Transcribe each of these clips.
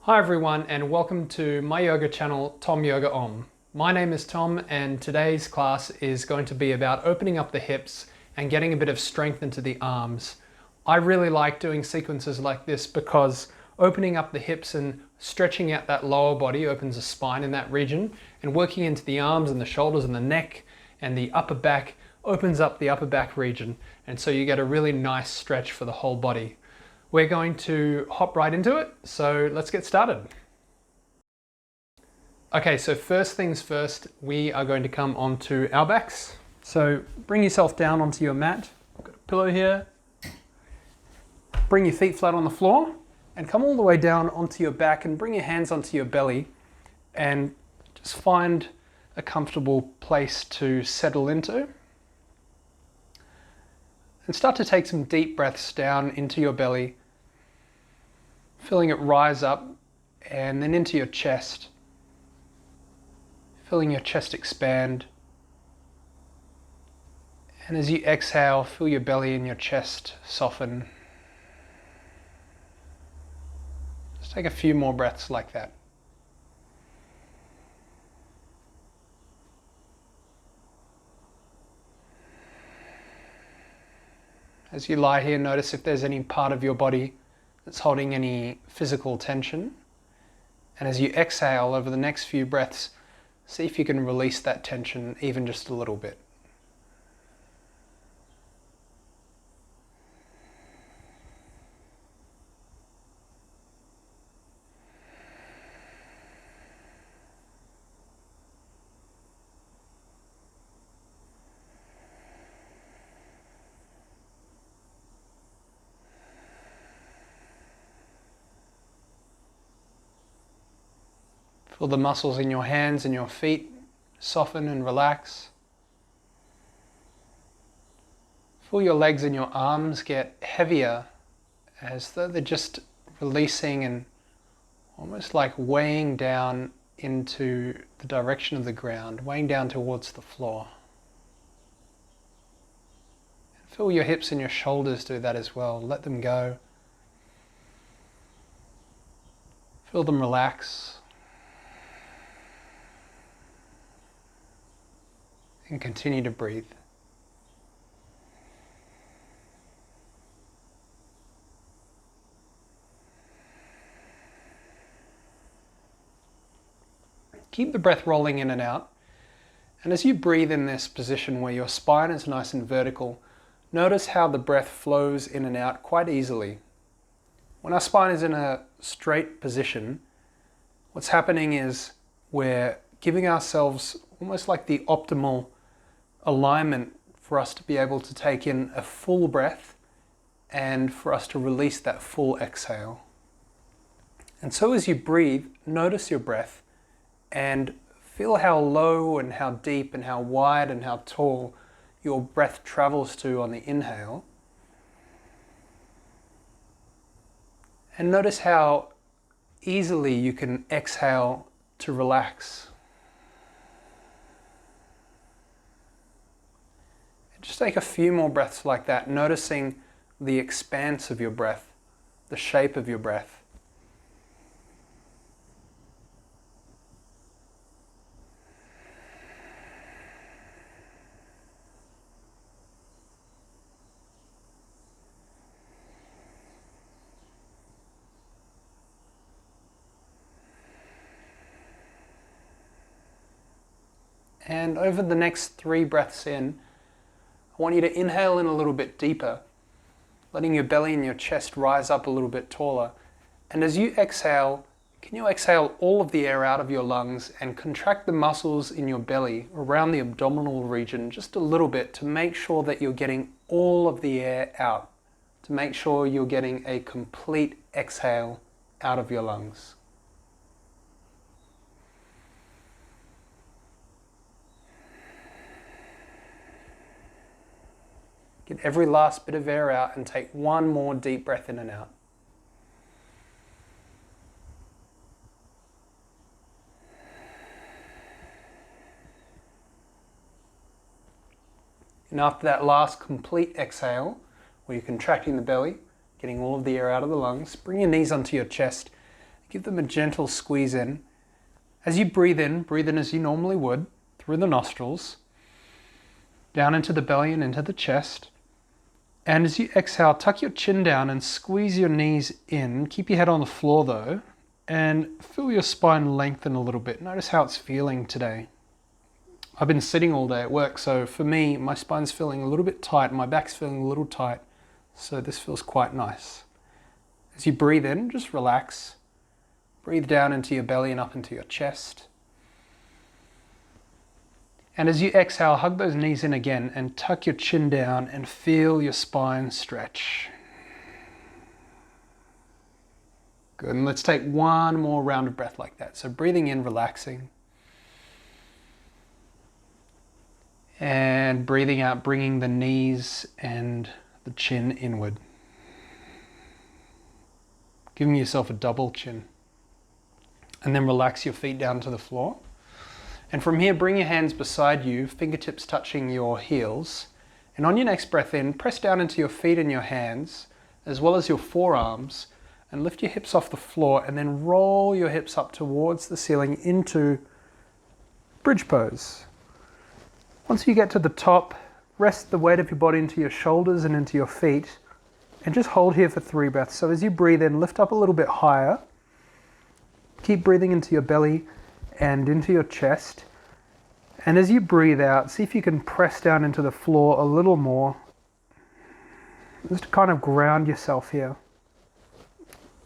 Hi everyone, and welcome to my yoga channel, Tom Yoga Om. My name is Tom, and today's class is going to be about opening up the hips and getting a bit of strength into the arms. I really like doing sequences like this because opening up the hips and stretching out that lower body opens the spine in that region, and working into the arms and the shoulders and the neck and the upper back opens up the upper back region, and so you get a really nice stretch for the whole body. We're going to hop right into it, so let's get started. Okay, so first things first, we are going to come onto our backs. So bring yourself down onto your mat. I've got a pillow here. Bring your feet flat on the floor and come all the way down onto your back and bring your hands onto your belly and just find a comfortable place to settle into. And start to take some deep breaths down into your belly, feeling it rise up and then into your chest, feeling your chest expand. And as you exhale, feel your belly and your chest soften. Just take a few more breaths like that. As you lie here, notice if there's any part of your body that's holding any physical tension. And as you exhale over the next few breaths, see if you can release that tension even just a little bit. Feel the muscles in your hands and your feet soften and relax. Feel your legs and your arms get heavier as though they're just releasing and almost like weighing down into the direction of the ground, weighing down towards the floor. Feel your hips and your shoulders do that as well. Let them go. Feel them relax. And continue to breathe. Keep the breath rolling in and out. And as you breathe in this position where your spine is nice and vertical, notice how the breath flows in and out quite easily. When our spine is in a straight position, what's happening is we're giving ourselves almost like the optimal alignment for us to be able to take in a full breath and for us to release that full exhale. And so as you breathe, notice your breath and feel how low and how deep and how wide and how tall your breath travels to on the inhale. And notice how easily you can exhale to relax. Just take a few more breaths like that, noticing the expanse of your breath, the shape of your breath. And over the next 3 breaths in, I want you to inhale in a little bit deeper, letting your belly and your chest rise up a little bit taller. And as you exhale, can you exhale all of the air out of your lungs and contract the muscles in your belly around the abdominal region just a little bit to make sure that you're getting all of the air out, to make sure you're getting a complete exhale out of your lungs. Get every last bit of air out and take one more deep breath in and out. And after that last complete exhale, where you're contracting the belly, getting all of the air out of the lungs, bring your knees onto your chest. give them a gentle squeeze in. As you breathe in as you normally would, through the nostrils, down into the belly and into the chest. And as you exhale, tuck your chin down and squeeze your knees in. Keep your head on the floor though, and feel your spine lengthen a little bit. Notice how it's feeling today. I've been sitting all day at work, so for me, my spine's feeling a little bit tight, my back's feeling a little tight, so this feels quite nice. As you breathe in, just relax. Breathe down into your belly and up into your chest. And as you exhale, hug those knees in again and tuck your chin down and feel your spine stretch. Good, and let's take one more round of breath like that. So breathing in, relaxing. And breathing out, bringing the knees and the chin inward. Giving yourself a double chin. And then relax your feet down to the floor. And from here, bring your hands beside you, fingertips touching your heels. And on your next breath in, press down into your feet and your hands, as well as your forearms, and lift your hips off the floor, and then roll your hips up towards the ceiling into bridge pose. Once you get to the top, rest the weight of your body into your shoulders and into your feet, and just hold here for 3 breaths. So as you breathe in, lift up a little bit higher. Keep breathing into your belly and into your chest. And as you breathe out, see if you can press down into the floor a little more. Just to kind of ground yourself here.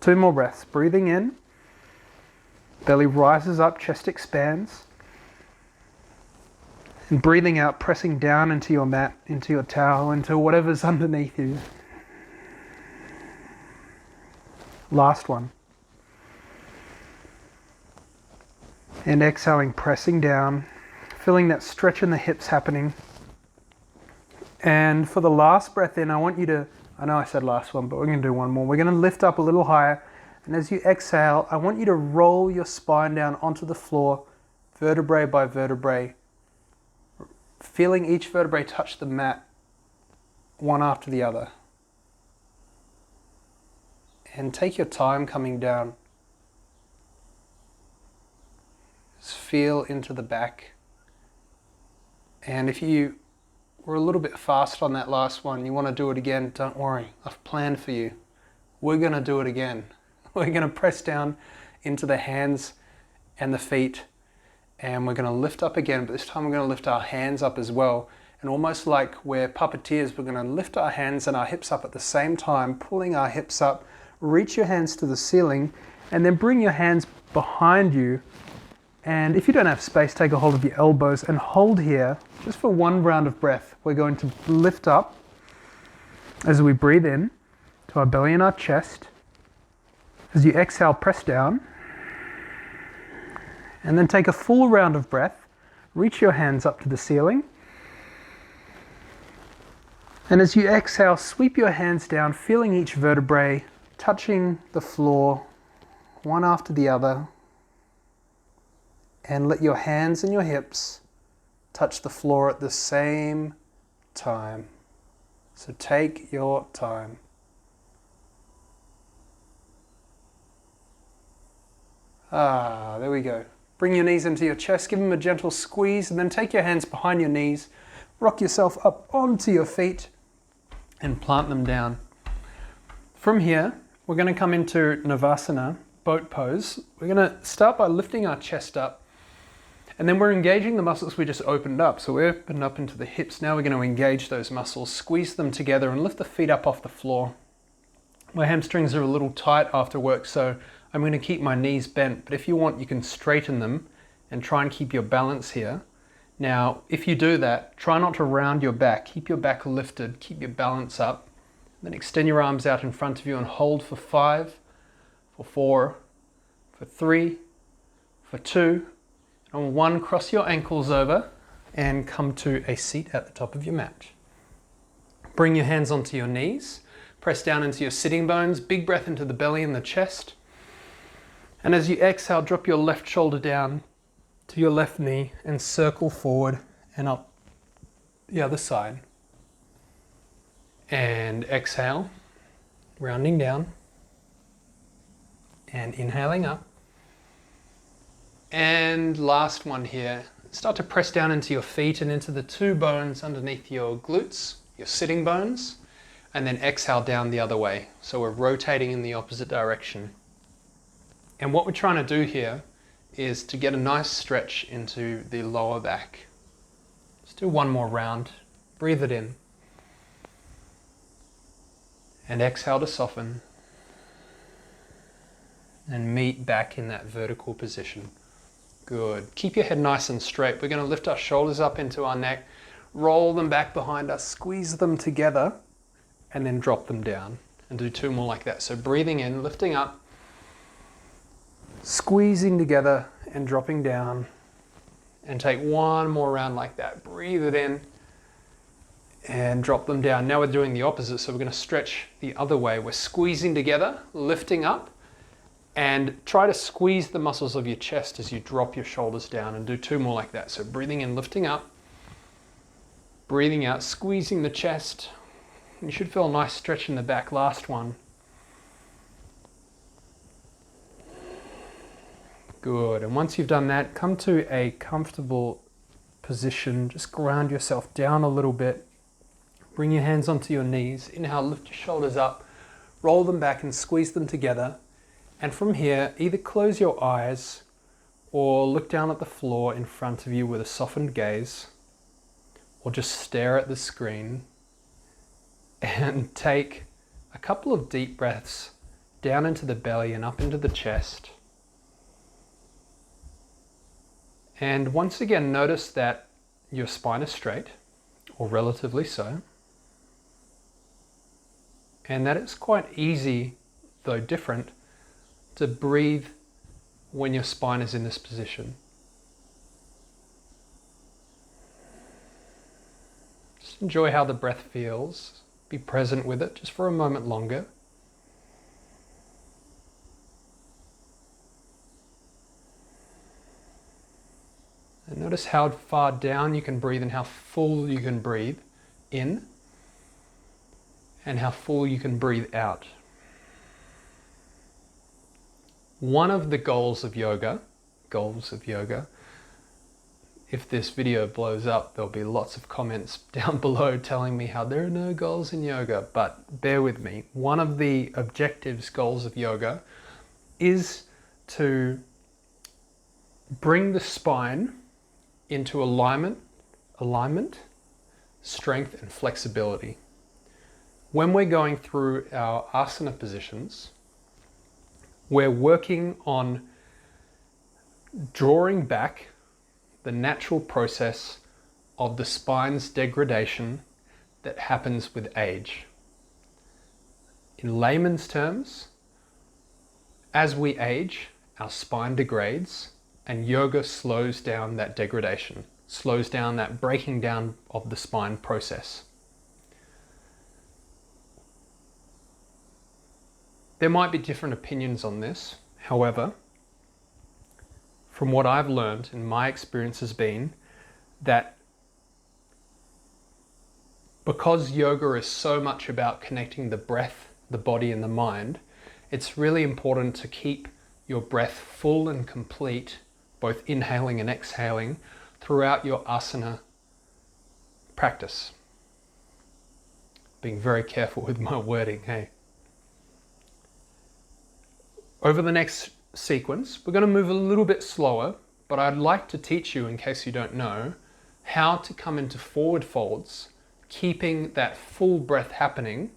2 more breaths. Breathing in. Belly rises up, chest expands. And breathing out, pressing down into your mat, into your towel, into whatever's underneath you. Last one. And exhaling, pressing down, feeling that stretch in the hips happening. And for the last breath in, I want you to, I know I said last one, but we're going to do one more. We're going to lift up a little higher. And as you exhale, I want you to roll your spine down onto the floor, vertebrae by vertebrae, feeling each vertebrae touch the mat, one after the other. And take your time coming down. Just feel into the back. And if you were a little bit fast on that last one, you want to do it again, don't worry, I've planned for you. We're going to do it again. We're going to press down into the hands and the feet, and we're going to lift up again, but this time we're going to lift our hands up as well. And almost like we're puppeteers, we're going to lift our hands and our hips up at the same time, pulling our hips up. Reach your hands to the ceiling, and then bring your hands behind you. And if you don't have space, take a hold of your elbows and hold here just for 1 round of breath. We're going to lift up as we breathe in to our belly and our chest. As you exhale, press down. And then take a full round of breath. Reach your hands up to the ceiling. And as you exhale, sweep your hands down, feeling each vertebrae touching the floor, one after the other. And let your hands and your hips touch the floor at the same time. So take your time. There we go. Bring your knees into your chest, give them a gentle squeeze, and then take your hands behind your knees, rock yourself up onto your feet, and plant them down. From here, we're going to come into Navasana, boat pose. We're going to start by lifting our chest up, and then we're engaging the muscles we just opened up. So we opened up into the hips. Now we're going to engage those muscles, squeeze them together, and lift the feet up off the floor. My hamstrings are a little tight after work, so I'm going to keep my knees bent, but if you want, you can straighten them and try and keep your balance here. Now, if you do that, try not to round your back. Keep your back lifted, keep your balance up. Then extend your arms out in front of you and hold for 5, for 4, for 3, for 2. On 1, cross your ankles over and come to a seat at the top of your mat. Bring your hands onto your knees. Press down into your sitting bones. Big breath into the belly and the chest. And as you exhale, drop your left shoulder down to your left knee and circle forward and up the other side. And exhale, rounding down. And inhaling up. And last one here. Start to press down into your feet and into the two bones underneath your glutes, your sitting bones, and then exhale down the other way. So we're rotating in the opposite direction. And what we're trying to do here is to get a nice stretch into the lower back. Let's do one more round. Breathe it in. And exhale to soften. And meet back in that vertical position. Good. Keep your head nice and straight. We're going to lift our shoulders up into our neck, roll them back behind us, squeeze them together, and then drop them down. And do two more like that. So breathing in, lifting up, squeezing together and dropping down. And take one more round like that. Breathe it in and drop them down. Now we're doing the opposite. So we're going to stretch the other way. We're squeezing together, lifting up, and try to squeeze the muscles of your chest as you drop your shoulders down, and do two more like that. So breathing in, lifting up, breathing out, squeezing the chest. You should feel a nice stretch in the back. Last one. Good. And once you've done that, come to a comfortable position. Just ground yourself down a little bit. Bring your hands onto your knees. Inhale, lift your shoulders up, roll them back and squeeze them together. And from here, either close your eyes or look down at the floor in front of you with a softened gaze, or just stare at the screen and take a couple of deep breaths down into the belly and up into the chest. And once again, notice that your spine is straight, or relatively so, and that it's quite easy, though different, to breathe when your spine is in this position. Just enjoy how the breath feels. Be present with it just for a moment longer. And notice how far down you can breathe and how full you can breathe in, and how full you can breathe out. One of the goals of yoga, if this video blows up, there'll be lots of comments down below telling me how there are no goals in yoga, but bear with me. One of the objectives, goals of yoga, is to bring the spine into alignment, strength and flexibility. When we're going through our asana positions, we're working on drawing back the natural process of the spine's degradation that happens with age. In layman's terms, as we age, our spine degrades, and yoga slows down that degradation, slows down that breaking down of the spine process. There might be different opinions on this. However, from what I've learned and my experience has been that because yoga is so much about connecting the breath, the body and the mind, it's really important to keep your breath full and complete, both inhaling and exhaling, throughout your asana practice. Being very careful with my wording, hey? Over the next sequence, we're going to move a little bit slower, but I'd like to teach you, in case you don't know, how to come into forward folds, keeping that full breath happening,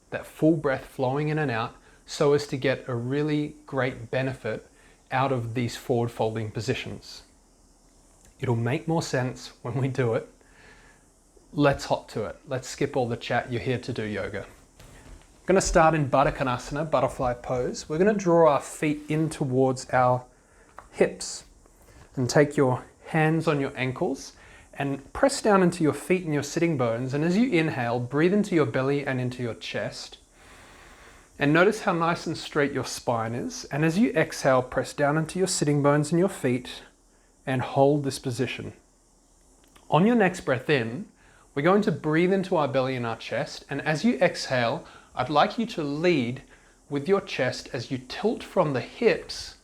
that full breath flowing in and out, so as to get a really great benefit out of these forward folding positions. It'll make more sense when we do it. Let's hop to it. Let's skip all the chat. You're here to do yoga. We're going to start in Badakanasana, butterfly pose. We're going to draw our feet in towards our hips and take your hands on your ankles and press down into your feet and your sitting bones. And as you inhale, breathe into your belly and into your chest. And notice how nice and straight your spine is. And as you exhale, press down into your sitting bones and your feet and hold this position. On your next breath in, we're going to breathe into our belly and our chest. And as you exhale, I'd like you to lead with your chest as you tilt from the hips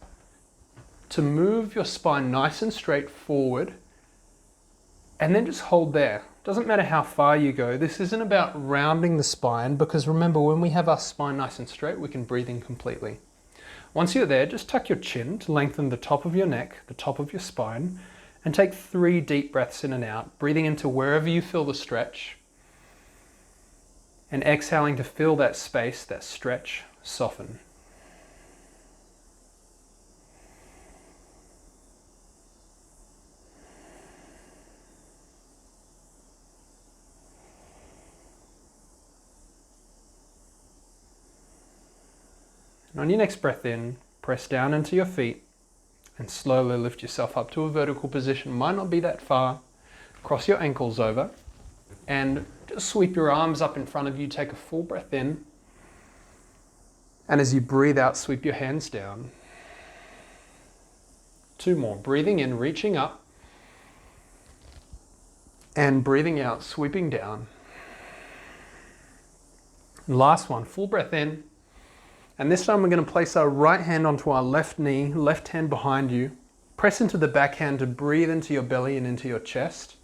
to move your spine nice and straight forward, and then just hold there. Doesn't matter how far you go. This isn't about rounding the spine, because remember, when we have our spine nice and straight, we can breathe in completely. Once you're there, just tuck your chin to lengthen the top of your neck, the top of your spine, and take 3 deep breaths in and out, breathing into wherever you feel the stretch, and exhaling to feel that space, that stretch, soften. And on your next breath in, press down into your feet and slowly lift yourself up to a vertical position. Might not be that far. Cross your ankles over and just sweep your arms up in front of you. Take a full breath in. And as you breathe out, sweep your hands down. 2 more. Breathing in, reaching up. And breathing out, sweeping down. And last one, full breath in. And this time we're going to place our right hand onto our left knee, left hand behind you. Press into the back hand to breathe into your belly and into your chest.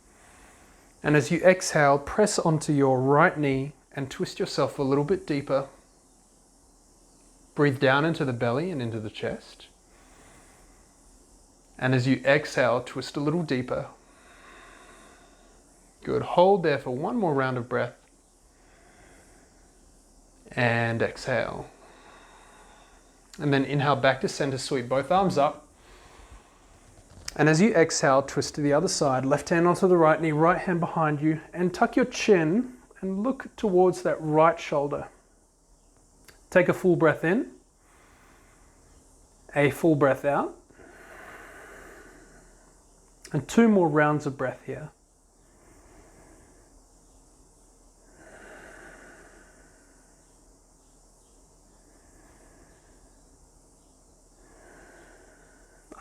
And as you exhale, press onto your right knee and twist yourself a little bit deeper. Breathe down into the belly and into the chest. And as you exhale, twist a little deeper. Good. Hold there for 1 more round of breath. And exhale. And then inhale back to center, sweep both arms up. And as you exhale, twist to the other side, left hand onto the right knee, right hand behind you, and tuck your chin and look towards that right shoulder. Take a full breath in, a full breath out, and 2 more rounds of breath here.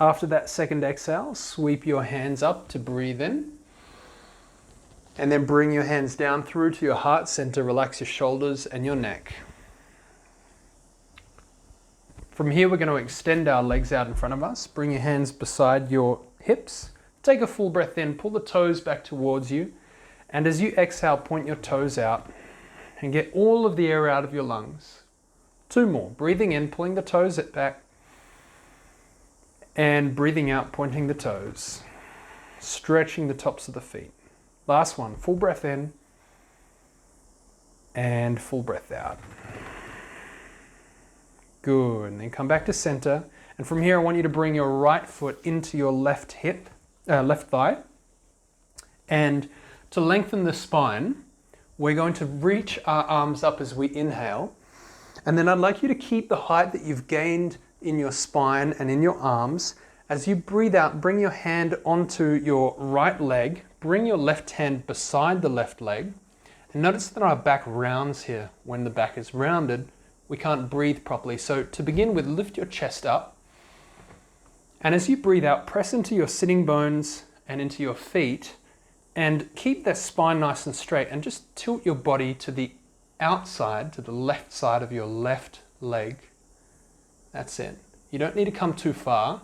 After that second exhale, sweep your hands up to breathe in. And then bring your hands down through to your heart center. Relax your shoulders and your neck. From here, we're going to extend our legs out in front of us. Bring your hands beside your hips. Take a full breath in. Pull the toes back towards you. And as you exhale, point your toes out and get all of the air out of your lungs. 2 more. Breathing in, pulling the toes back. And breathing out, pointing the toes, stretching the tops of the feet. Last one, full breath in and full breath out. Good, and then come back to center. And from here, I want you to bring your right foot into your left hip, left thigh. And to lengthen the spine, we're going to reach our arms up as we inhale. And then I'd like you to keep the height that you've gained in your spine and in your arms. As you breathe out, bring your hand onto your right leg, bring your left hand beside the left leg, and notice that our back rounds here. When the back is rounded, we can't breathe properly. So to begin with, lift your chest up, and as you breathe out, press into your sitting bones and into your feet, and keep that spine nice and straight, and just tilt your body to the outside, to the left side of your left leg. That's it. You don't need to come too far.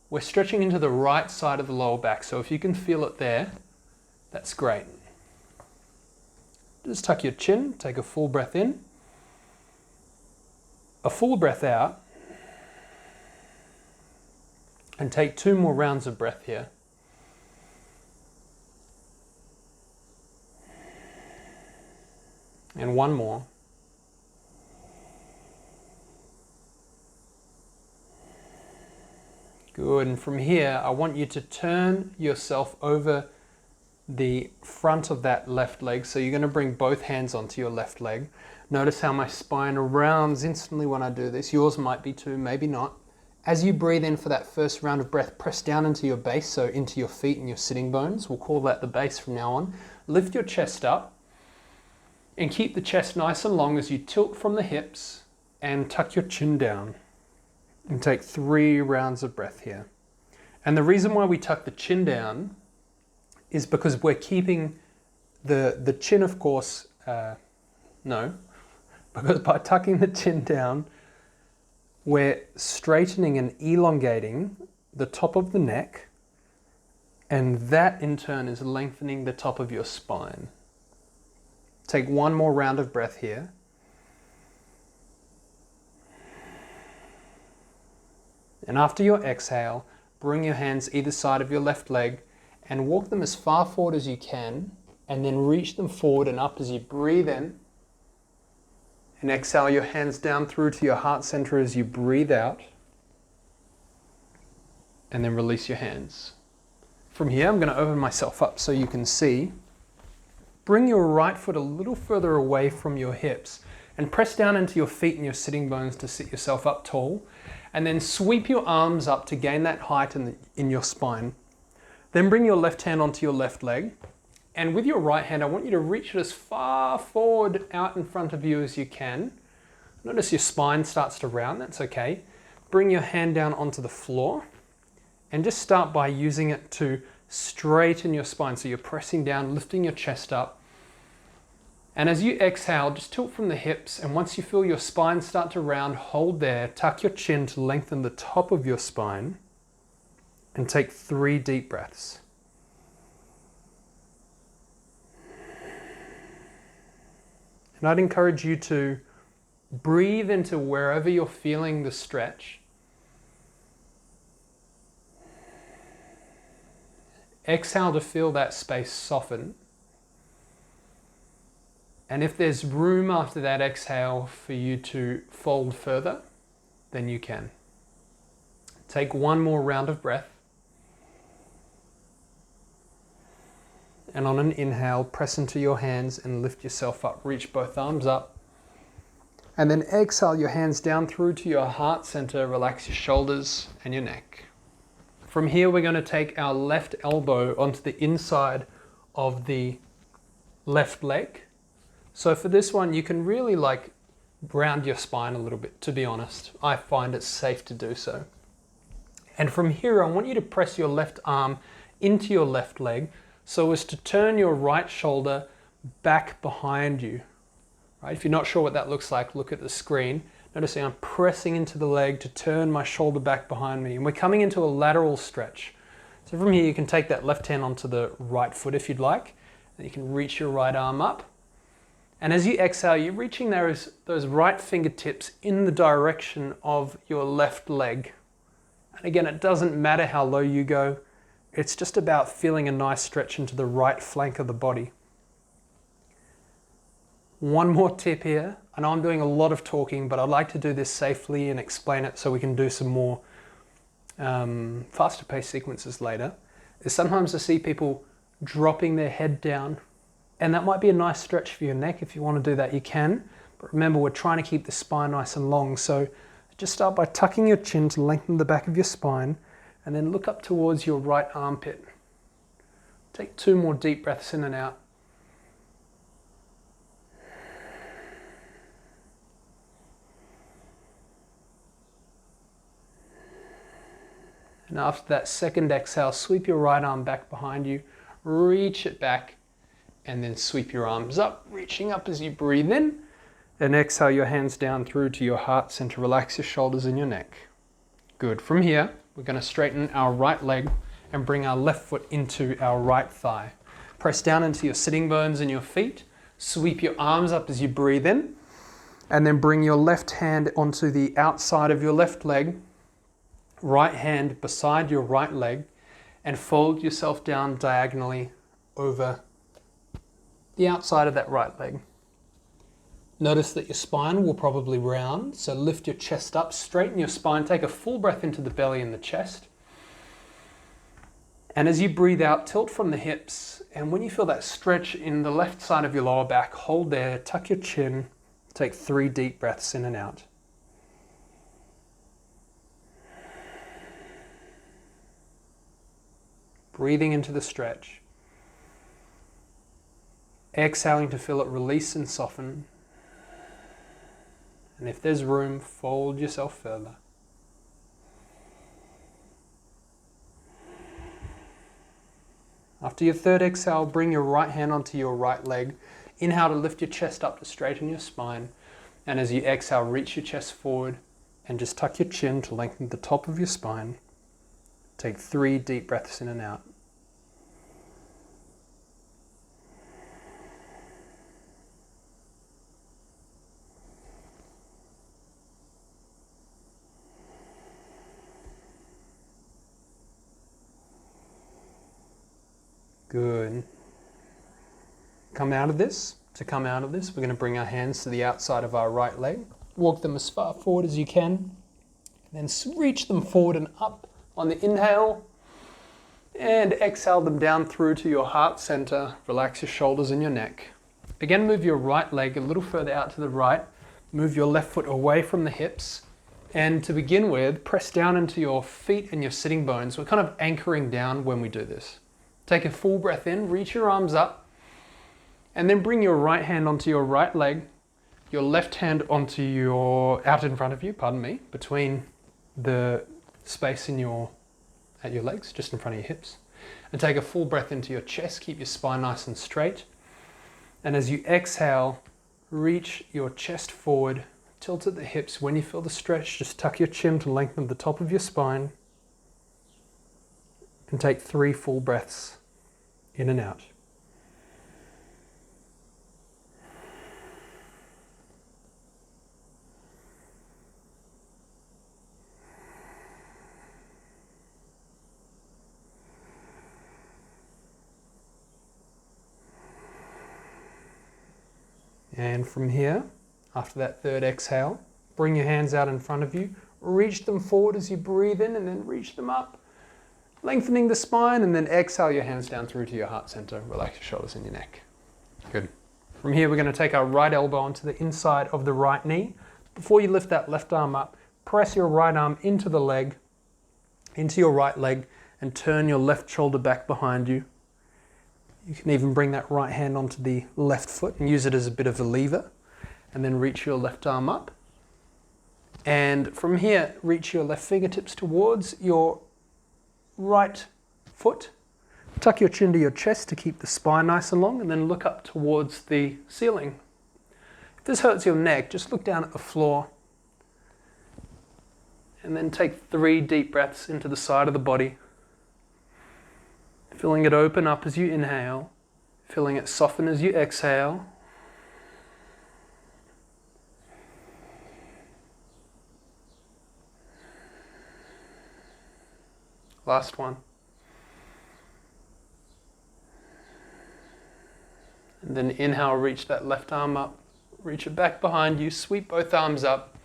We're stretching into the right side of the lower back, so if you can feel it there, that's great. Just tuck your chin, take a full breath in, a full breath out, and take 2 more rounds of breath here. And 1 more. Good, and from here, I want you to turn yourself over the front of that left leg. So you're going to bring both hands onto your left leg. Notice how my spine rounds instantly when I do this. Yours might be too, maybe not. As you breathe in for that first round of breath, press down into your base, so into your feet and your sitting bones. We'll call that the base from now on. Lift your chest up and keep the chest nice and long as you tilt from the hips and tuck your chin down. And take 3 rounds of breath here. And the reason why we tuck the chin down is because we're keeping the chin, of course, the Because by tucking the chin down, we're straightening and elongating the top of the neck, and that in turn is lengthening the top of your spine. Take one more round of breath here. And after your exhale, bring your hands either side of your left leg and walk them as far forward as you can, and then reach them forward and up as you breathe in. And exhale your hands down through to your heart center as you breathe out. And then release your hands. From here, I'm going to open myself up so you can see. Bring your right foot a little further away from your hips and press down into your feet and your sitting bones to sit yourself up tall. And then sweep your arms up to gain that height in your spine. Then bring your left hand onto your left leg. And with your right hand, I want you to reach it as far forward out in front of you as you can. Notice your spine starts to round, that's okay. Bring your hand down onto the floor and just start by using it to straighten your spine. So you're pressing down, lifting your chest up. And as you exhale, just tilt from the hips, and once you feel your spine start to round, hold there, tuck your chin to lengthen the top of your spine, and take 3 deep breaths. And I'd encourage you to breathe into wherever you're feeling the stretch. Exhale to feel that space soften. And if there's room after that exhale for you to fold further, then you can. Take one more round of breath. And on an inhale, press into your hands and lift yourself up. Reach both arms up. And then exhale your hands down through to your heart center. Relax your shoulders and your neck. From here, we're going to take our left elbow onto the inside of the left leg. So for this one, you can really round your spine a little bit, to be honest. I find it safe to do so. And from here, I want you to press your left arm into your left leg so as to turn your right shoulder back behind you. Right? If you're not sure what that looks like, look at the screen. Notice I'm pressing into the leg to turn my shoulder back behind me. And we're coming into a lateral stretch. So from here, you can take that left hand onto the right foot if you'd like. And you can reach your right arm up. And as you exhale, you're reaching those right fingertips in the direction of your left leg. And again, it doesn't matter how low you go. It's just about feeling a nice stretch into the right flank of the body. One more tip here. I know I'm doing a lot of talking, but I'd like to do this safely and explain it so we can do some more faster paced sequences later. Is sometimes I see people dropping their head down, and that might be a nice stretch for your neck. If you want to do that, you can. But remember, we're trying to keep the spine nice and long. So just start by tucking your chin to lengthen the back of your spine, and then look up towards your right armpit. Take 2 more deep breaths in and out. And after that second exhale, sweep your right arm back behind you, reach it back, and then sweep your arms up, reaching up as you breathe in, and exhale your hands down through to your heart center. Relax your shoulders and your neck. Good. From here, we're going to straighten our right leg and bring our left foot into our right thigh. Press down into your sitting bones and your feet. Sweep your arms up as you breathe in, and then bring your left hand onto the outside of your left leg, right hand beside your right leg, and fold yourself down diagonally over the outside of that right leg. Notice that your spine will probably round, so lift your chest up, straighten your spine, take a full breath into the belly and the chest. And as you breathe out, tilt from the hips, and when you feel that stretch in the left side of your lower back, hold there, tuck your chin, take 3 deep breaths in and out. Breathing into the stretch. Exhaling to feel it release and soften. And if there's room, fold yourself further. After your third exhale, bring your right hand onto your right leg. Inhale to lift your chest up to straighten your spine. And as you exhale, reach your chest forward and just tuck your chin to lengthen the top of your spine. Take 3 deep breaths in and out. Good. Come out of this. To come out of this, we're going to bring our hands to the outside of our right leg. Walk them as far forward as you can. Then reach them forward and up on the inhale. And exhale them down through to your heart center. Relax your shoulders and your neck. Again, move your right leg a little further out to the right. Move your left foot away from the hips. And to begin with, press down into your feet and your sitting bones. We're kind of anchoring down when we do this. Take a full breath in, reach your arms up. And then bring your right hand onto your right leg, your left hand onto out in front of you, between the space at your legs, just in front of your hips. And take a full breath into your chest, keep your spine nice and straight. And as you exhale, reach your chest forward, tilt at the hips. When you feel the stretch, just tuck your chin to lengthen the top of your spine. And take 3 full breaths in and out. And from here, after that 3rd exhale, bring your hands out in front of you, reach them forward as you breathe in and then reach them up, lengthening the spine, and then exhale your hands down through to your heart center. Relax your shoulders and your neck. Good. From here, we're going to take our right elbow onto the inside of the right knee. Before you lift that left arm up, press your right arm into the leg, into your right leg, and turn your left shoulder back behind you. You can even bring that right hand onto the left foot and use it as a bit of a lever, and then reach your left arm up. And from here, reach your left fingertips towards your right foot. Tuck your chin to your chest to keep the spine nice and long, and then look up towards the ceiling. If this hurts your neck, just look down at the floor. And then take 3 deep breaths into the side of the body. Feeling it open up as you inhale, feeling it soften as you exhale. Last one. And then inhale, reach that left arm up, reach it back behind you, sweep both arms up,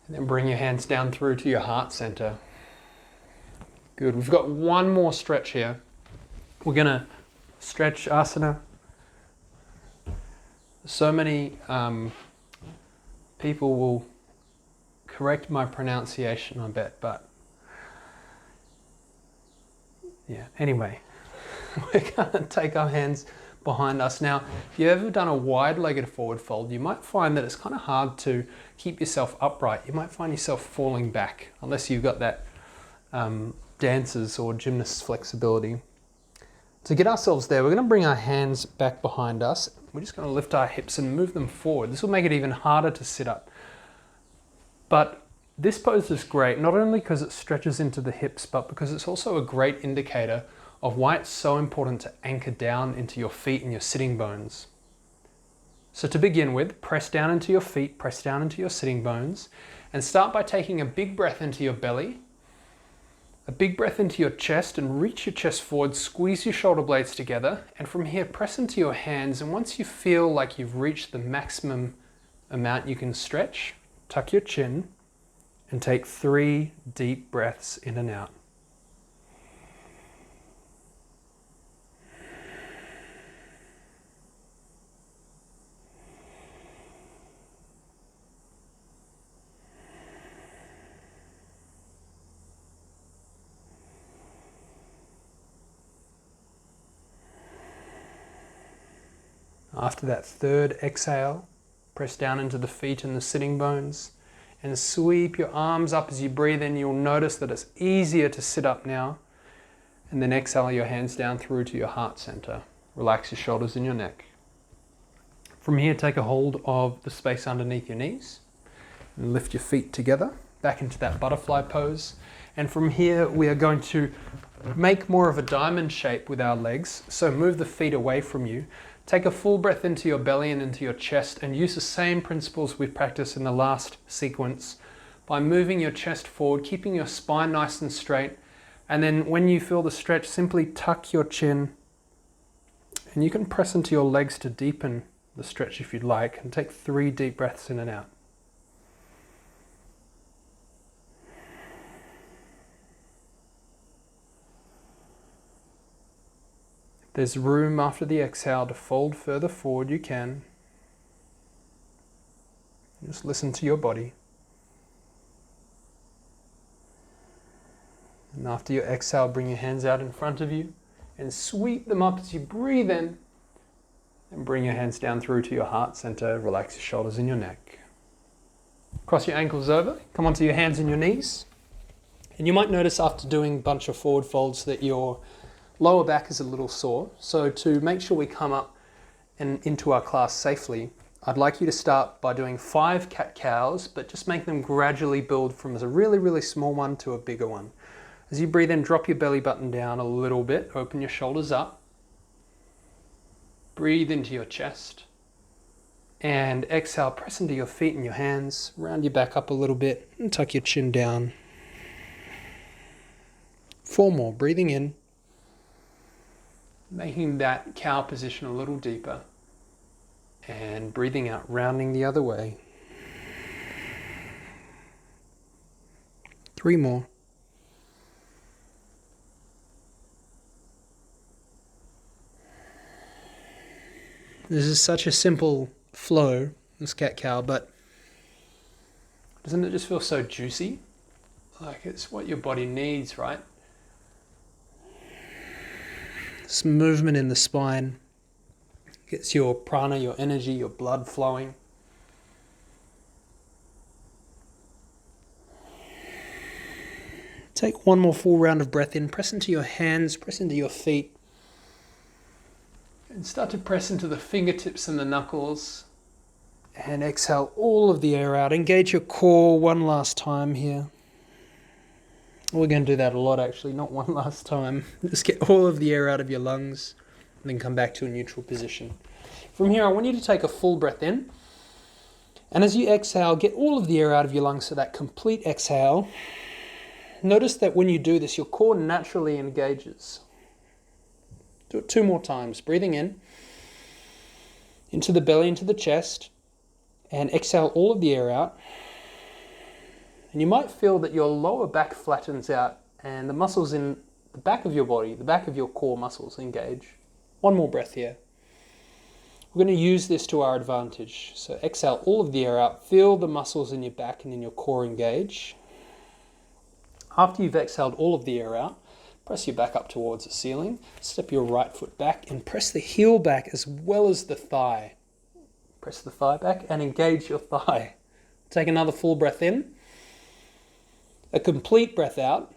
and then bring your hands down through to your heart center. Good. We've got one more stretch here. We're going to stretch asana. So many people will correct my pronunciation, I bet, but yeah, anyway, we're going to take our hands behind us. Now, if you've ever done a wide-legged forward fold, you might find that it's kind of hard to keep yourself upright. You might find yourself falling back, unless you've got that dancer's or gymnast's flexibility. To get ourselves there, we're going to bring our hands back behind us. We're just going to lift our hips and move them forward. This will make it even harder to sit up. But this pose is great, not only because it stretches into the hips, but because it's also a great indicator of why it's so important to anchor down into your feet and your sitting bones. So to begin with, press down into your feet, press down into your sitting bones, and start by taking a big breath into your belly, a big breath into your chest, and reach your chest forward, squeeze your shoulder blades together, and from here press into your hands, and once you feel like you've reached the maximum amount you can stretch, tuck your chin and take 3 deep breaths in and out. After that 3rd exhale, press down into the feet and the sitting bones and sweep your arms up as you breathe in. You'll notice that it's easier to sit up now. And then exhale your hands down through to your heart center. Relax your shoulders and your neck. From here, take a hold of the space underneath your knees and lift your feet together back into that butterfly pose. And from here, we are going to make more of a diamond shape with our legs. So move the feet away from you. Take a full breath into your belly and into your chest, and use the same principles we practiced in the last sequence by moving your chest forward, keeping your spine nice and straight. And then when you feel the stretch, simply tuck your chin, and you can press into your legs to deepen the stretch if you'd like, and take 3 deep breaths in and out. If there's room after the exhale to fold further forward, you can. Just listen to your body. And after your exhale, bring your hands out in front of you and sweep them up as you breathe in. And bring your hands down through to your heart center. Relax your shoulders and your neck. Cross your ankles over. Come onto your hands and your knees. And you might notice after doing a bunch of forward folds that your lower back is a little sore. So to make sure we come up and into our class safely, I'd like you to start by doing 5 cat-cows, but just make them gradually build from a really, really small one to a bigger one. As you breathe in, drop your belly button down a little bit. Open your shoulders up. Breathe into your chest. And exhale, press into your feet and your hands. Round your back up a little bit and tuck your chin down. 4 more. Breathing in. Making that cow position a little deeper. And breathing out, rounding the other way. 3 more. This is such a simple flow, this cat-cow, but doesn't it just feel so juicy? Like it's what your body needs, right? This movement in the spine gets your prana, your energy, your blood flowing. Take 1 more full round of breath in. Press into your hands, press into your feet. And start to press into the fingertips and the knuckles. And exhale all of the air out. Engage your core one last time here. We're going to do that a lot actually, not one last time. Just get all of the air out of your lungs and then come back to a neutral position. From here, I want you to take a full breath in. And as you exhale, get all of the air out of your lungs, so that complete exhale. Notice that when you do this, your core naturally engages. Do it 2 more times. Breathing in, into the belly, into the chest, and exhale all of the air out. And you might feel that your lower back flattens out and the muscles in the back of your body, the back of your core muscles engage. 1 more breath here. We're going to use this to our advantage. So exhale all of the air out. Feel the muscles in your back and in your core engage. After you've exhaled all of the air out, press your back up towards the ceiling. Step your right foot back and press the heel back as well as the thigh. Press the thigh back and engage your thigh. Take another full breath in. A complete breath out.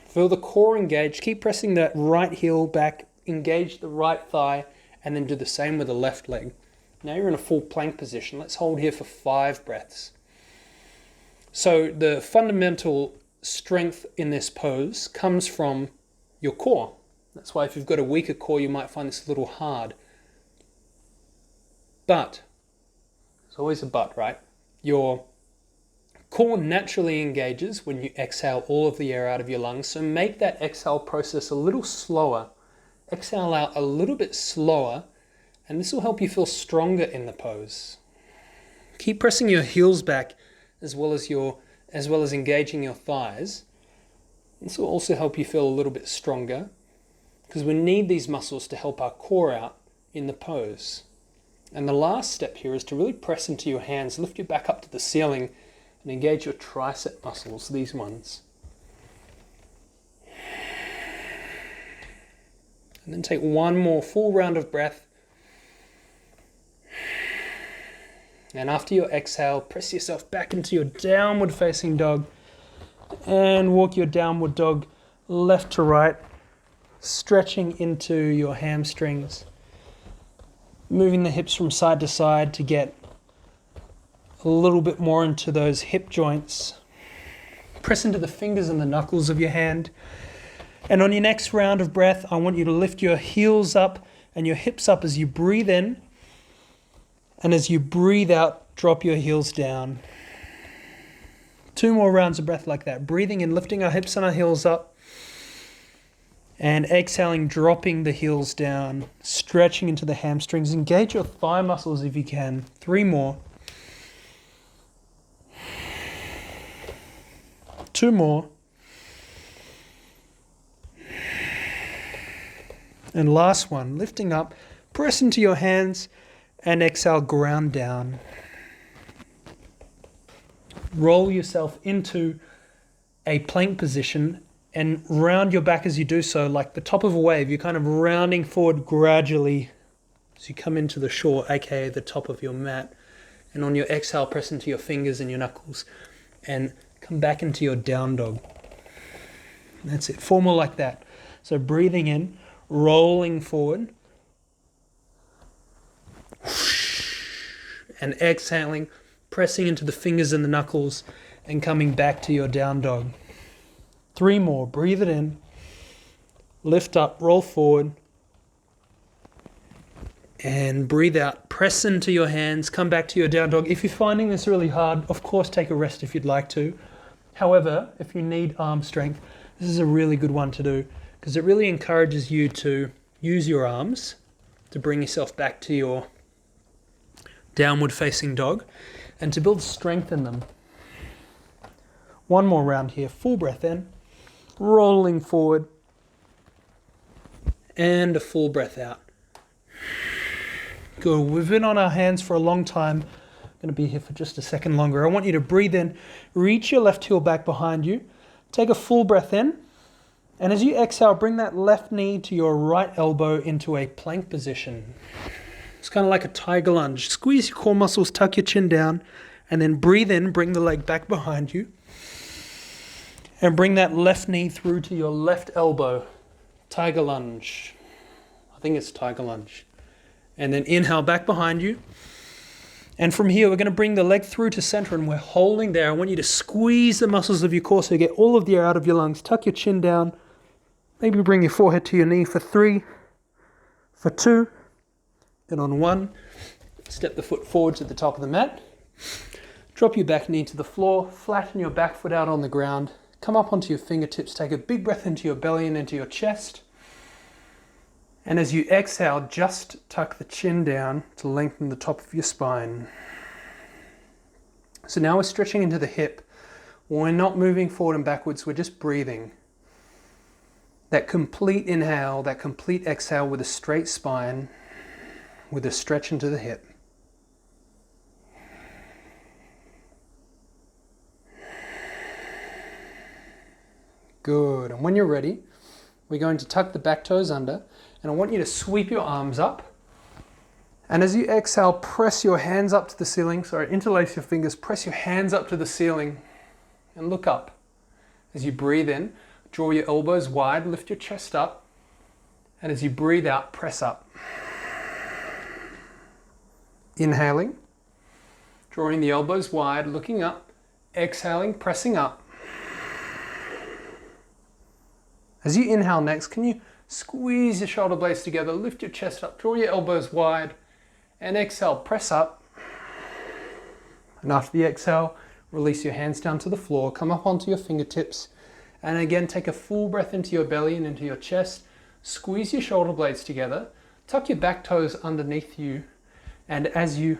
Feel the core engage. Keep pressing that right heel back. Engage the right thigh. And then do the same with the left leg. Now you're in a full plank position. Let's hold here for 5 breaths. So the fundamental strength in this pose comes from your core. That's why if you've got a weaker core, you might find this a little hard. But, there's always a but, right? Your core naturally engages when you exhale all of the air out of your lungs. So make that exhale process a little slower. Exhale out a little bit slower, and this will help you feel stronger in the pose. Keep pressing your heels back as well as engaging your thighs. This will also help you feel a little bit stronger, because we need these muscles to help our core out in the pose. And the last step here is to really press into your hands, lift your back up to the ceiling, and engage your tricep muscles, these ones. And then take 1 more full round of breath. And after your exhale, press yourself back into your downward facing dog and walk your downward dog left to right, stretching into your hamstrings. Moving the hips from side to side to get a little bit more into those hip joints. Press into the fingers and the knuckles of your hand. And on your next round of breath, I want you to lift your heels up and your hips up as you breathe in. And as you breathe out, drop your heels down. 2 more rounds of breath like that. Breathing in, lifting our hips and our heels up. And exhaling, dropping the heels down, stretching into the hamstrings. Engage your thigh muscles if you can. 3 more. 2 more. And last one, lifting up, press into your hands and exhale, ground down. Roll yourself into a plank position and round your back as you do so, like the top of a wave. You're kind of rounding forward gradually as you come into the shore, aka the top of your mat. And on your exhale, press into your fingers and your knuckles and come back into your down dog. That's it. 4 more like that. So breathing in, rolling forward, and exhaling, pressing into the fingers and the knuckles and coming back to your down dog. 3 more. Breathe it in, lift up, roll forward, and breathe out. Press into your hands, come back to your down dog. If you're finding this really hard, of course take a rest if you'd like to. However, if you need arm strength, this is a really good one to do because it really encourages you to use your arms to bring yourself back to your downward facing dog and to build strength in them. 1 more round here. Full breath in, rolling forward, and a full breath out. Good. We've been on our hands for a long time. I'm going to be here for just a second longer. I want you to breathe in, reach your left heel back behind you, take a full breath in, and as you exhale, bring that left knee to your right elbow into a plank position. It's kind of like a tiger lunge. Squeeze your core muscles, tuck your chin down, and then breathe in, bring the leg back behind you, and bring that left knee through to your left elbow. Tiger lunge. I think it's tiger lunge. And then inhale back behind you. And from here, we're going to bring the leg through to center and we're holding there. I want you to squeeze the muscles of your core so you get all of the air out of your lungs. Tuck your chin down. Maybe bring your forehead to your knee for 3, for 2, and on 1, step the foot forward to the top of the mat. Drop your back knee to the floor, flatten your back foot out on the ground. Come up onto your fingertips, take a big breath into your belly and into your chest. And as you exhale, just tuck the chin down to lengthen the top of your spine. So now we're stretching into the hip. We're not moving forward and backwards, we're just breathing. That complete inhale, that complete exhale with a straight spine, with a stretch into the hip. Good. And when you're ready, we're going to tuck the back toes under, and I want you to sweep your arms up. And as you exhale, press your hands up to the ceiling. Sorry, interlace your fingers, press your hands up to the ceiling, and look up. As you breathe in, draw your elbows wide, lift your chest up, and as you breathe out, press up. Inhaling, drawing the elbows wide, looking up, exhaling, pressing up. As you inhale next, can you squeeze your shoulder blades together, lift your chest up, draw your elbows wide, and exhale, press up. And after the exhale, release your hands down to the floor, come up onto your fingertips, and again, take a full breath into your belly and into your chest. Squeeze your shoulder blades together, tuck your back toes underneath you, and as you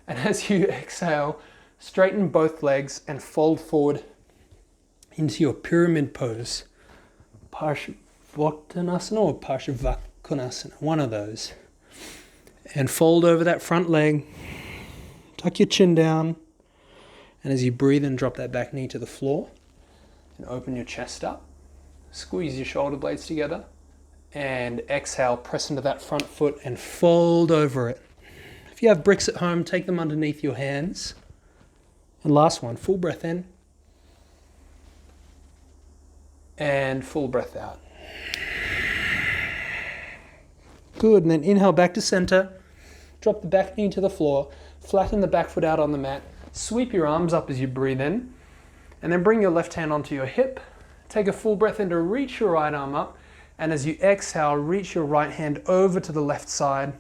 exhale, straighten both legs and fold forward into your pyramid pose. Badakanasana or Badakanasana, one of those. And fold over that front leg, tuck your chin down, and as you breathe in, drop that back knee to the floor, and open your chest up. Squeeze your shoulder blades together, and exhale, press into that front foot and fold over it. If you have bricks at home, take them underneath your hands. And last one, full breath in, and full breath out. Good, and then inhale back to center. Drop the back knee to the floor. Flatten the back foot out on the mat. Sweep your arms up as you breathe in. And then bring your left hand onto your hip. Take a full breath in to reach your right arm up. And as you exhale, reach your right hand over to the left side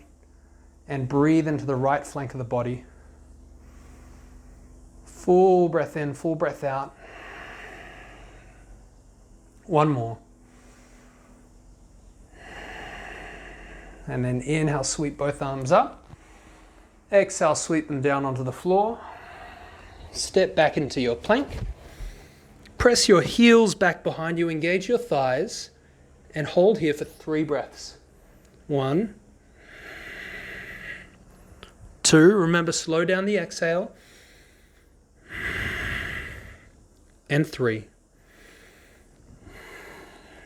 and breathe into the right flank of the body. Full breath in, full breath out. One more. And then inhale, sweep both arms up. Exhale, sweep them down onto the floor. Step back into your plank. Press your heels back behind you, engage your thighs, and hold here for 3 breaths. 1, 2, remember slow down the exhale, and 3.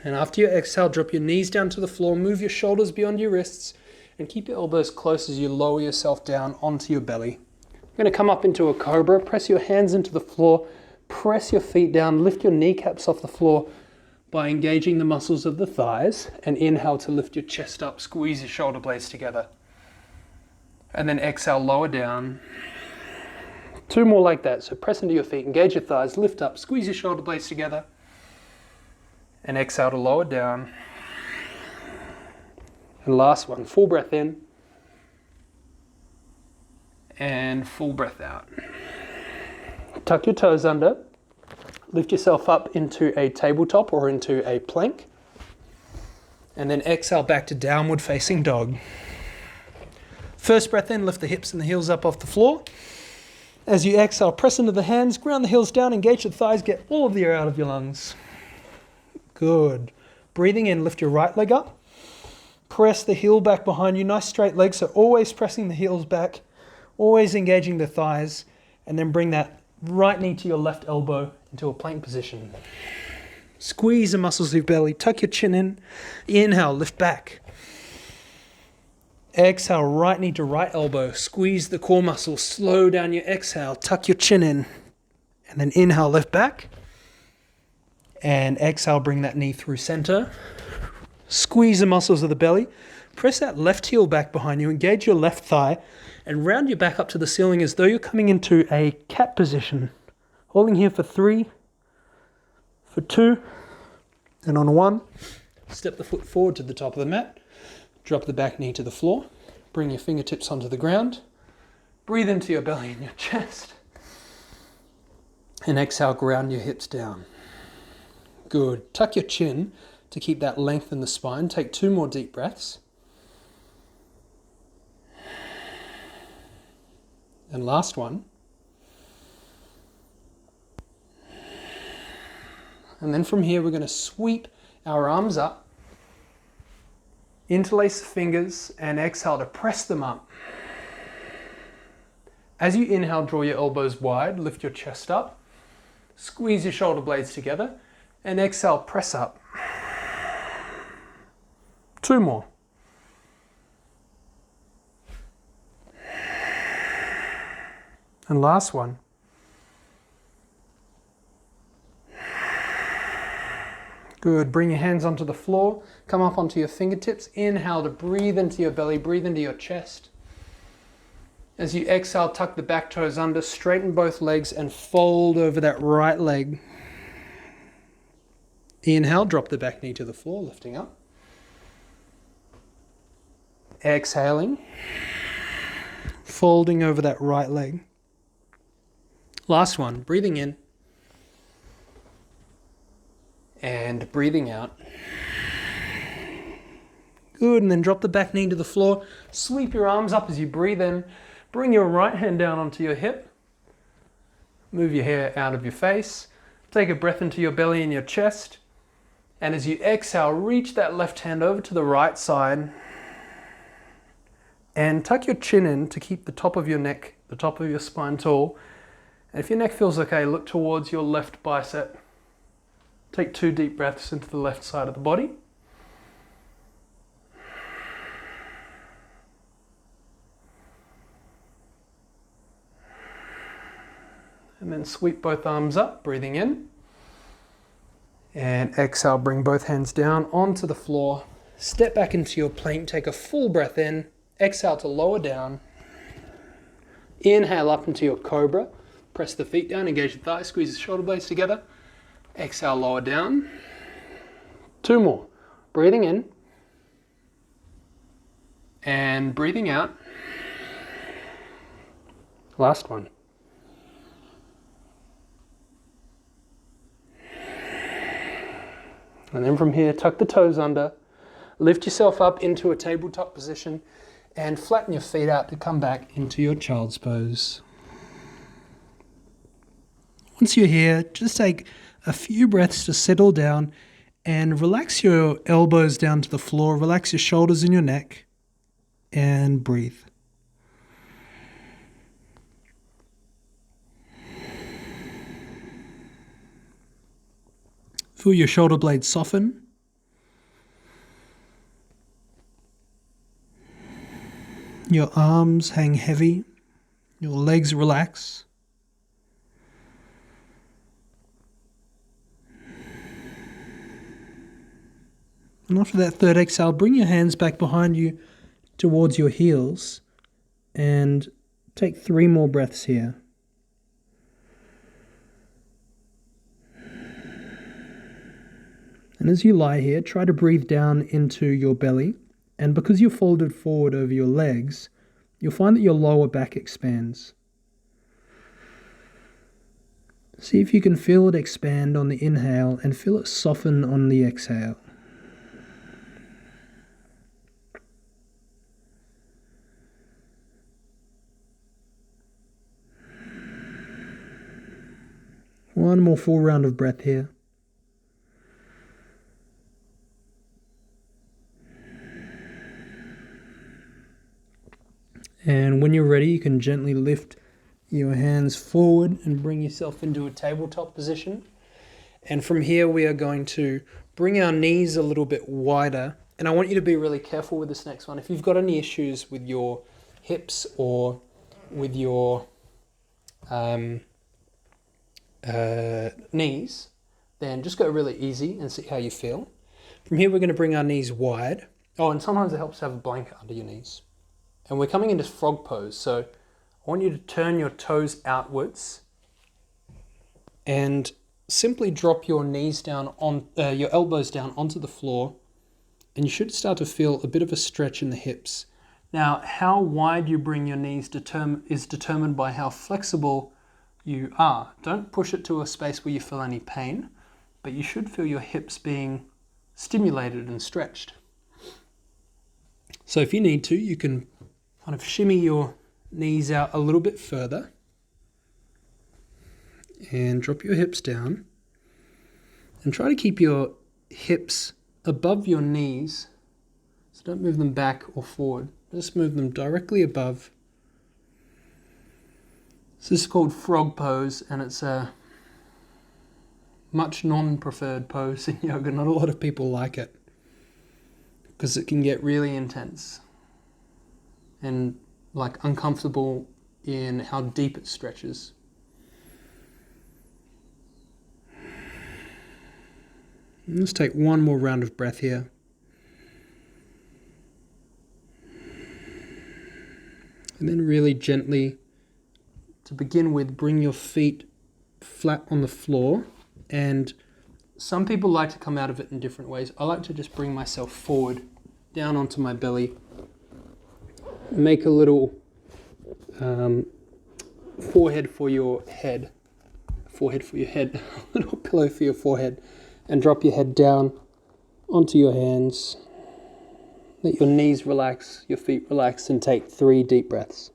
And after you exhale, drop your knees down to the floor, move your shoulders beyond your wrists, and keep your elbows close as you lower yourself down onto your belly. You're going to come up into a Cobra, press your hands into the floor, press your feet down, lift your kneecaps off the floor by engaging the muscles of the thighs, and inhale to lift your chest up, squeeze your shoulder blades together. And then exhale, lower down. 2 more like that, so press into your feet, engage your thighs, lift up, squeeze your shoulder blades together. And exhale to lower down. And last one, full breath in. And full breath out. Tuck your toes under. Lift yourself up into a tabletop or into a plank. And then exhale back to downward facing dog. First breath in, lift the hips and the heels up off the floor. As you exhale, press into the hands, ground the heels down, engage the thighs, get all of the air out of your lungs. Good. Breathing in, lift your right leg up. Press the heel back behind you, nice straight leg, so always pressing the heels back, always engaging the thighs, and then bring that right knee to your left elbow into a plank position. Squeeze the muscles of your belly, tuck your chin in. Inhale, lift back. Exhale, right knee to right elbow, squeeze the core muscles, slow down your exhale, tuck your chin in. And then inhale, lift back. And exhale, bring that knee through center. Squeeze the muscles of the belly. Press that left heel back behind you, engage your left thigh, and round your back up to the ceiling as though you're coming into a cat position. Holding here for 3, for 2, and on 1. Step the foot forward to the top of the mat. Drop the back knee to the floor. Bring your fingertips onto the ground. Breathe into your belly and your chest. And exhale, ground your hips down. Good. Tuck your chin to keep that length in the spine. Take 2 more deep breaths. And last one. And then from here, we're going to sweep our arms up, interlace the fingers, and exhale to press them up. As you inhale, draw your elbows wide, lift your chest up, squeeze your shoulder blades together, and exhale, press up. 2 more. And last one. Good. Bring your hands onto the floor. Come up onto your fingertips. Inhale to breathe into your belly. Breathe into your chest. As you exhale, tuck the back toes under. Straighten both legs and fold over that right leg. Inhale, drop the back knee to the floor, lifting up. Exhaling. Folding over that right leg. Last one. Breathing in. And breathing out. Good, and then drop the back knee to the floor. Sweep your arms up as you breathe in. Bring your right hand down onto your hip. Move your hair out of your face. Take a breath into your belly and your chest. And as you exhale, reach that left hand over to the right side. And tuck your chin in to keep the top of your neck, the top of your spine tall. And if your neck feels okay, look towards your left bicep. Take 2 deep breaths into the left side of the body. And then sweep both arms up, breathing in. And exhale, bring both hands down onto the floor. Step back into your plank, take a full breath in, exhale to lower down. Inhale up into your Cobra. Press the feet down, engage the thighs, squeeze the shoulder blades together. Exhale, lower down. 2 more. Breathing in. And breathing out. Last one. And then from here, tuck the toes under. Lift yourself up into a tabletop position and flatten your feet out to come back into your child's pose. Once you're here, just take a few breaths to settle down and relax your elbows down to the floor, relax your shoulders and your neck, and breathe. Feel your shoulder blades soften. Your arms hang heavy, your legs relax. And after that third exhale, bring your hands back behind you towards your heels and take 3 more breaths here. And as you lie here, try to breathe down into your belly. And because you're folded forward over your legs, you'll find that your lower back expands. See if you can feel it expand on the inhale and feel it soften on the exhale. One more full round of breath here. And when you're ready, you can gently lift your hands forward and bring yourself into a tabletop position. And from here, we are going to bring our knees a little bit wider. And I want you to be really careful with this next one. If you've got any issues with your hips or with your knees, then just go really easy and see how you feel. From here, we're going to bring our knees wide. Oh, and sometimes it helps to have a blanket under your knees. And we're coming into frog pose. So I want you to turn your toes outwards and simply drop your knees down on your elbows down onto the floor, and you should start to feel a bit of a stretch in the hips. Now, how wide you bring your knees is determined by how flexible you are. Don't push it to a space where you feel any pain, but you should feel your hips being stimulated and stretched. So if you need to, you can kind of shimmy your knees out a little bit further and drop your hips down and try to keep your hips above your knees. So don't move them back or forward, just move them directly above. So this is called frog pose, and it's a much non-preferred pose in yoga. Not a lot of people like it because it can get really intense and like uncomfortable in how deep it stretches. Let's take one more round of breath here. And then really gently, to begin with, bring your feet flat on the floor. And some people like to come out of it in different ways. I like to just bring myself forward, down onto my belly. Make a little forehead for your head, a little pillow for your forehead, and drop your head down onto your hands. Let your knees relax, your feet relax, and take 3 deep breaths.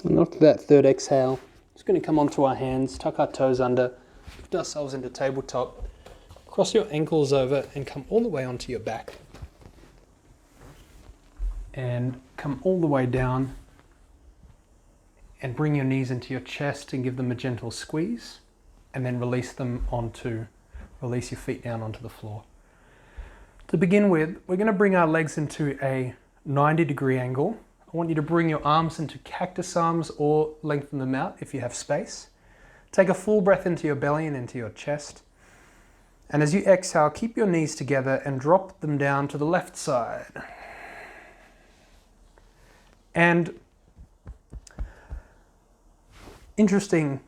And after that third exhale, just going to come onto our hands, tuck our toes under, lift ourselves into tabletop, cross your ankles over and come all the way onto your back. And come all the way down and bring your knees into your chest and give them a gentle squeeze, and then release your feet down onto the floor. To begin with, we're going to bring our legs into a 90-degree angle. I want you to bring your arms into cactus arms or lengthen them out if you have space. Take a full breath into your belly and into your chest. And as you exhale, keep your knees together and drop them down to the left side. And interesting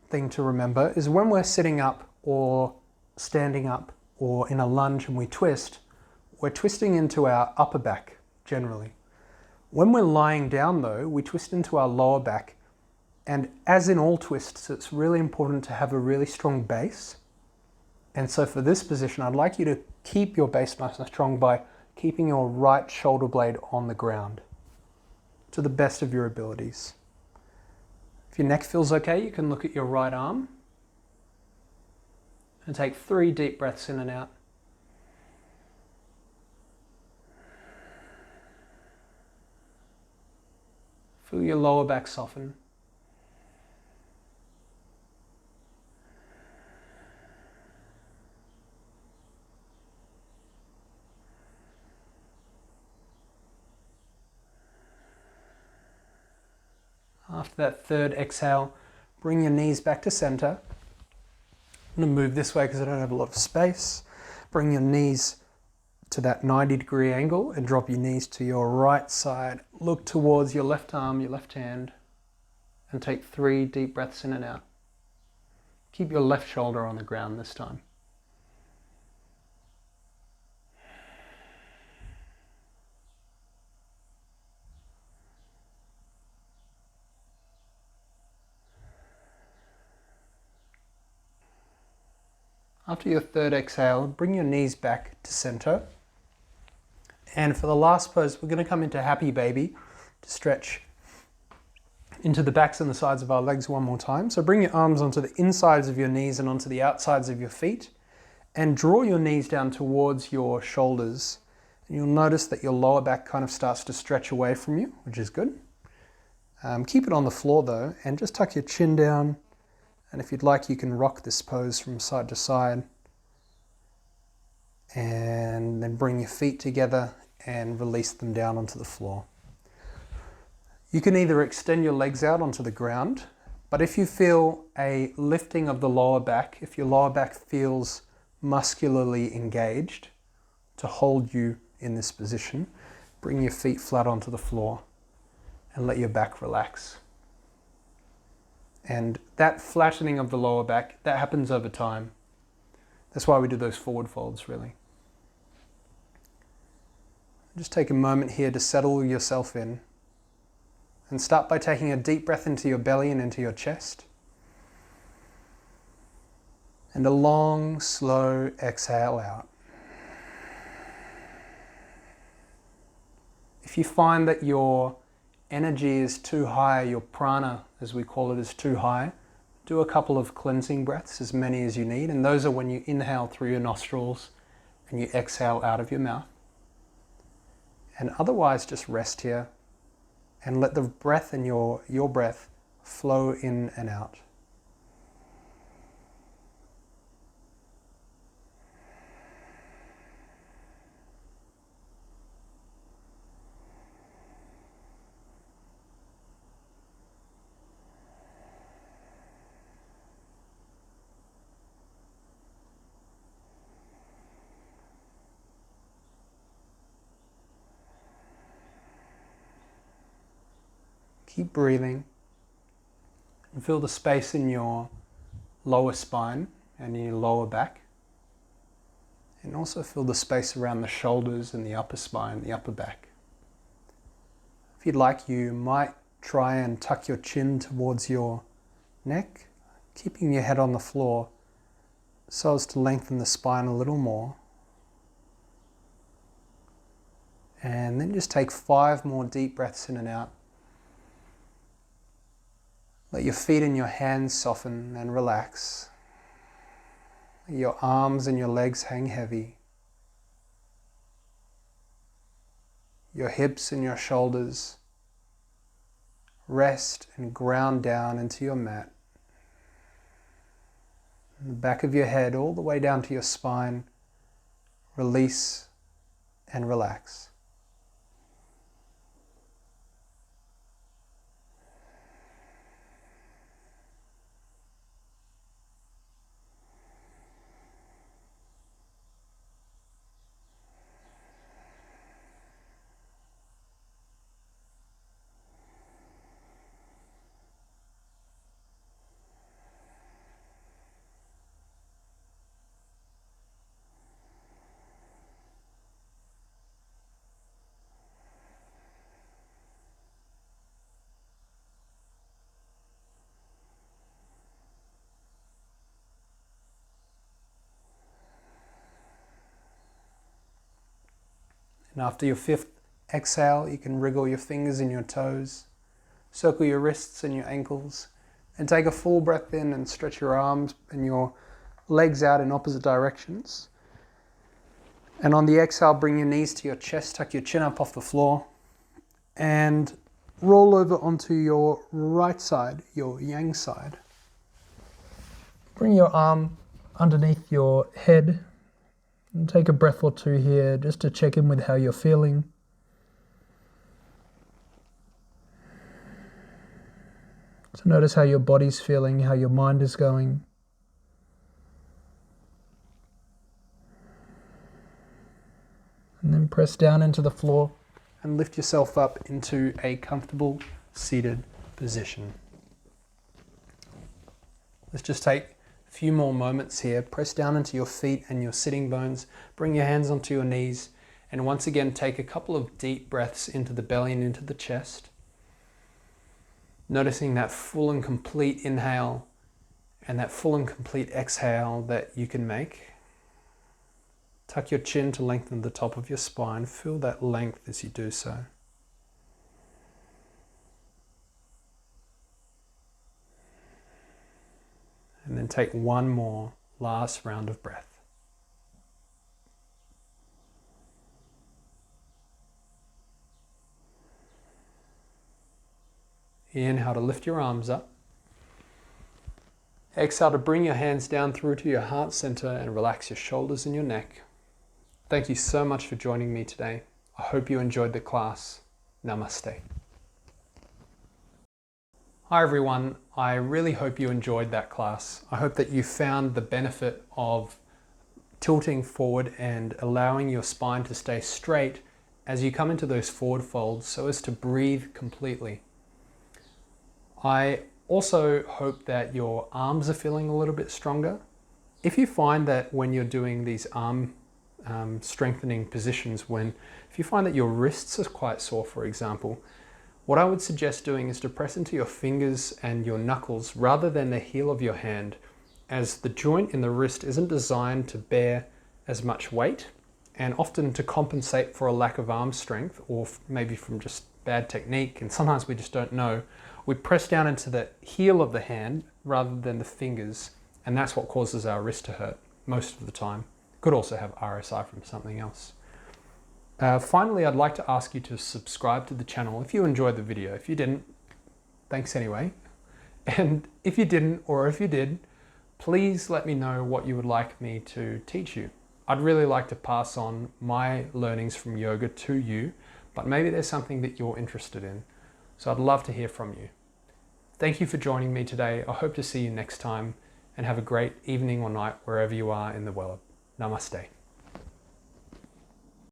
thing to remember is when we're sitting up or standing up or in a lunge and we twist, we're twisting into our upper back generally. When we're lying down though, we twist into our lower back. And as in all twists, it's really important to have a really strong base. And so for this position, I'd like you to keep your base nice and strong by keeping your right shoulder blade on the ground to the best of your abilities. If your neck feels okay, you can look at your right arm and take 3 deep breaths in and out. Feel your lower back soften. After that third exhale, bring your knees back to center. I'm going to move this way because I don't have a lot of space. Bring your knees to that 90-degree angle and drop your knees to your right side. Look towards your left arm, your left hand, and take 3 deep breaths in and out. Keep your left shoulder on the ground this time. After your third exhale, bring your knees back to center. And for the last pose, we're going to come into Happy Baby to stretch into the backs and the sides of our legs one more time. So bring your arms onto the insides of your knees and onto the outsides of your feet, and draw your knees down towards your shoulders. And you'll notice that your lower back kind of starts to stretch away from you, which is good. Keep it on the floor though, and just tuck your chin down. And if you'd like, you can rock this pose from side to side. And then bring your feet together and release them down onto the floor. You can either extend your legs out onto the ground, but if you feel a lifting of the lower back, if your lower back feels muscularly engaged to hold you in this position, bring your feet flat onto the floor and let your back relax. And that flattening of the lower back, that happens over time. That's why we do those forward folds, really. Just take a moment here to settle yourself in. And start by taking a deep breath into your belly and into your chest. And a long, slow exhale out. If you find that your energy is too high, your prana, as we call it, is too high, do a couple of cleansing breaths, as many as you need. And those are when you inhale through your nostrils and you exhale out of your mouth. And otherwise, just rest here and let the breath and your breath flow in and out. Keep breathing and feel the space in your lower spine and in your lower back. And also feel the space around the shoulders and the upper spine, the upper back. If you'd like, you might try and tuck your chin towards your neck, keeping your head on the floor so as to lengthen the spine a little more. And then just take 5 more deep breaths in and out. Let your feet and your hands soften and relax. Let your arms and your legs hang heavy. Your hips and your shoulders rest and ground down into your mat. And the back of your head all the way down to your spine. Release and relax. And after your fifth exhale, you can wriggle your fingers and your toes, circle your wrists and your ankles, and take a full breath in and stretch your arms and your legs out in opposite directions. And on the exhale, bring your knees to your chest, tuck your chin up off the floor, and roll over onto your right side, your yang side. Bring your arm underneath your head and take a breath or two here just to check in with how you're feeling. So notice how your body's feeling, how your mind is going. And then press down into the floor and lift yourself up into a comfortable seated position. Let's just take a few more moments here. Press down into your feet and your sitting bones. Bring your hands onto your knees. And once again, take a couple of deep breaths into the belly and into the chest. Noticing that full and complete inhale and that full and complete exhale that you can make. Tuck your chin to lengthen the top of your spine. Feel that length as you do so. And then take one more last round of breath. Inhale to lift your arms up. Exhale to bring your hands down through to your heart center and relax your shoulders and your neck. Thank you so much for joining me today. I hope you enjoyed the class. Namaste. Hi everyone, I really hope you enjoyed that class. I hope that you found the benefit of tilting forward and allowing your spine to stay straight as you come into those forward folds so as to breathe completely. I also hope that your arms are feeling a little bit stronger. If you find that when you're doing these arm strengthening positions, if you find that your wrists are quite sore, for example, what I would suggest doing is to press into your fingers and your knuckles rather than the heel of your hand, as the joint in the wrist isn't designed to bear as much weight, and often to compensate for a lack of arm strength or maybe from just bad technique, and sometimes we just don't know, we press down into the heel of the hand rather than the fingers, and that's what causes our wrist to hurt most of the time. Could also have RSI from something else. Finally, I'd like to ask you to subscribe to the channel if you enjoyed the video. If you didn't, thanks anyway. And if you didn't, or if you did, please let me know what you would like me to teach you. I'd really like to pass on my learnings from yoga to you, but maybe there's something that you're interested in. So I'd love to hear from you. Thank you for joining me today. I hope to see you next time, and have a great evening or night wherever you are in the world. Namaste.